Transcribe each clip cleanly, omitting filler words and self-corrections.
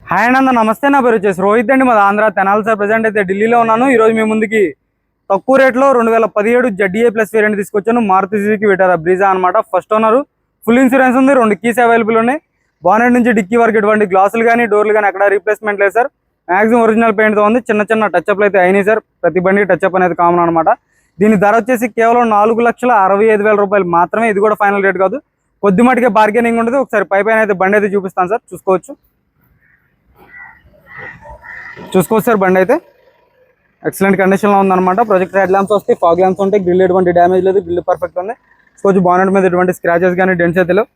Hi అన్న, నమస్తే. నా పేరు వచ్చేసి రోహిత్ అండి. మాది ఆంధ్ర తెనాలి సార్. ప్రజెంట్ అయితే ఢిల్లీలో ఉన్నాను. ఈరోజు మీ ముందుకి తక్కువ రేట్లో 2017 ZDA ప్లస్ వేరియంట్ తీసుకొచ్చాను. మారుతి సుజుకి విటారా బ్రీజా అనమాట. ఫస్ట్ ఓనర్, ఫుల్ ఇన్సూరెన్స్ ఉంది, 2 కీస్ అవైలబుల్ ఉన్నాయి. బానెట్ నుంచి డిక్కీ వరకు ఎటువంటి గ్లాసులు కానీ డోర్లు కానీ అక్కడ రీప్లేస్మెంట్ లేదు సార్. మాక్సిమం ఒరిజినల్ పెయింట్తో ఉంది. చిన్న చిన్న టచ్అప్లు అయితే అయినాయి సార్. ప్రతి బండికి టచ్అప్ అనేది కామన్ అనమాట. దీని ధర వచ్చేసి కేవలం 4,65,000 రూపాయలు మాత్రమే. ఇది కూడా ఫైనల్ రేట్ కాదు, కొద్ది మటుకే బార్గెనింగ్ ఉంటుంది. ఒకసారి పైన అయితే బండి అయితే చూపిస్తాను సార్, చూసుకోవచ్చు సార్. బండి అయితే ఎక్సలెంట్ కండిషన్లో ఉందన్నమాట. ప్రొజెక్ట్ హెడ్ ల్యాంప్స్ వస్తాయి, ఫాగ్ ల్యాంప్స్ ఉంటాయి. గ్రిల్ ఎటువంటి డ్యామేజ్ లేదు, గ్రిల్ పర్ఫెక్ట్ ఉంది. చూసుకోవచ్చు బానెట్ మీద ఎటువంటి స్క్రాచెస్ కానీ డెంట్స్ అయితే లేవు.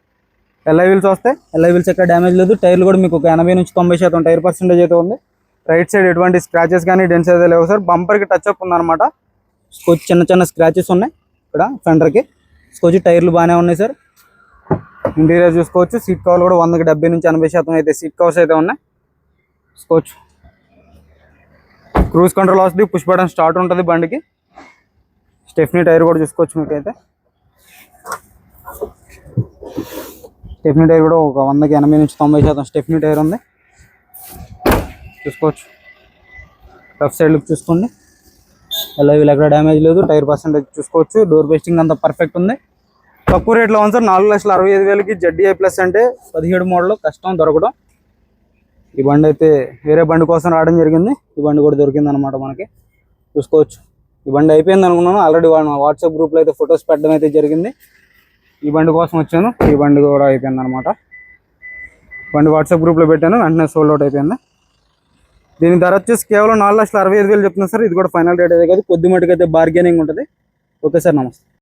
ఎల్ఐ వీల్స్ వస్తాయి, ఎల్ఐ వీల్స్ ఎక్కడ డ్యామేజ్ లేదు. టైర్లు కూడా మీకు ఒక 80 నుంచి 90% టైర్ పర్సెంటేజ్ అయితే ఉంది. రైట్ సైడ్ ఎటువంటి స్క్రాచెస్ కానీ డెంట్స్ అయితే లేవు సార్. బంపర్కి టచ్అప్ ఉందన్నమాట. చూసుకోవచ్చు చిన్న చిన్న స్క్రాచెస్ ఉన్నాయి ఇక్కడ ఫెండర్కి. చూసుకోవచ్చు టైర్లు బాగానే ఉన్నాయి సార్. ఇంటీరియర్ చూసుకోవచ్చు. సీట్ కవర్లు కూడా 100కి 70 నుంచి 80% అయితే సీట్ కవర్స్ అయితే ఉన్నాయి. చూసుకోవచ్చు క్రూజ్ కంట్రోల్ వస్తుంది, పుష్ బటన్ స్టార్ట్ ఉంటుంది బండికి. స్టెఫ్నీ టైర్ కూడా చూసుకోవచ్చు. మీకైతే స్టెఫ్నీ టైర్ కూడా ఒక 100కి 80 నుంచి 90% స్టెఫ్నీ టైర్ ఉంది. చూసుకోవచ్చు లెఫ్ట్ సైడ్ లుక్ చూసుకోండి. ఎలా వీళ్ళు ఎక్కడ డ్యామేజ్ లేదు. టైర్ పర్సెంటేజ్ చూసుకోవచ్చు. డోర్ బెస్టింగ్ అంతా పర్ఫెక్ట్ ఉంది. తక్కువ రేట్లో ఉంది సార్. 4,65,000కి ZDA ప్లస్ అంటే 17 మోడల్ కష్టం దొరకడం. ఈ బండి అయితే వేరే బండి కోసం రావడం జరిగింది. ఈ బండి కూడా దొరికింది అనమాట మనకి. చూసుకోవచ్చు ఈ బండి అయిపోయింది అనుకున్నాను. ఆల్రెడీ వాట్సాప్ గ్రూప్లో అయితే ఫొటోస్ పెట్టడం అయితే జరిగింది. ఈ బండి కోసం వచ్చాను. ఈ బండి కూడా అయిపోయింది అనమాట. బండి వాట్సాప్ గ్రూప్లో పెట్టాను, వెంటనే సోల్డ్ అవుట్ అయిపోయింది. దీని ధర వచ్చేసి కేవలం 4,65,000 చెప్తున్నాను సార్. ఇది కూడా ఫైనల్ రేట్ అయితే కాదు, కొద్ది మటుకు అయితే బార్గెనింగ్ ఉంటుంది. ఓకే సార్, నమస్తే.